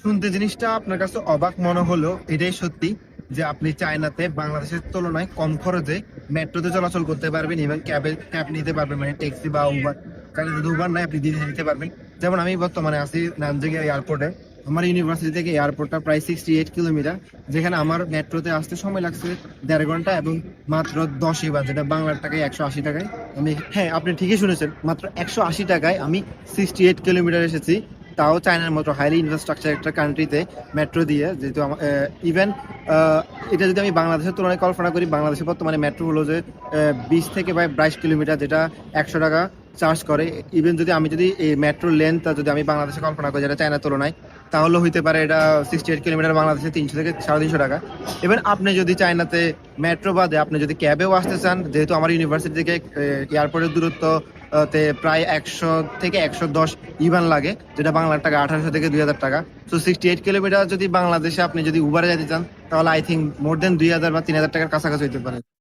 শুনতে জিনিসটা আপনার কাছে অবাক মনে হলো, এটাই সত্যি যে আপনি চায়নাতে বাংলাদেশের তুলনায় কম খরচে মেট্রোতে চলাচল করতে পারবেন এবং ক্যাব নিতে পারবেন, মানে ট্যাক্সি বা উবার। চায়নাতে উবার নাই, আপনি দিনে নিতে পারবেন। যেমন আমি বর্তমানে আছি নানজিং এয়ারপোর্টে। আমার ইউনিভার্সিটি থেকে এয়ারপোর্টটা প্রায় 68 কিলোমিটার, যেখানে আমার মেট্রোতে আসতে সময় লাগছে 1.5 ঘন্টা এবং মাত্র 10 ইবান, যেটা বাংলার টাকায় 180 টাকায় আমি, হ্যাঁ আপনি ঠিকই শুনেছেন, মাত্র 180 টাকায় আমি 68 কিলোমিটার এসেছি। তাও চায়নার মতো হাইলি ইনফ্রাস্ট্রাকচার একটা কান্ট্রিতে মেট্রো দিয়ে, যেহেতু ইভেন এটা যদি আমি বাংলাদেশের তুলনায় কল্পনা করি, বাংলাদেশে বর্তমানে মেট্রো হলো যে 20 থেকে 22 কিলোমিটার, যেটা 100 টাকা চার্জ করে। ইভেন যদি এই মেট্রো লেন্থটা যদি আমি বাংলাদেশে কল্পনা করি যেটা চায়নার তুলনায়, তাহলে হইতে পারে এটা 68 কিলোমিটার, বাংলাদেশে 300 থেকে 350 টাকা। এবার আপনি যদি চায়নাতে মেট্রো বাদে আপনি যদি ক্যাবেও আসতে চান, যেহেতু আমার ইউনিভার্সিটি থেকে এয়ারপোর্টের দূরত্ব তে প্রায় 100 থেকে 110 ইভান লাগে, যেটা বাংলার টাকা 1800 থেকে 2000 টাকা। তো 68 কিলোমিটার যদি বাংলাদেশে আপনি যদি উবারে যেতে চান, তাহলে আই থিঙ্ক মোর দেন 2000 বা 3000 টাকার কাছাকাছি হইতে পারে।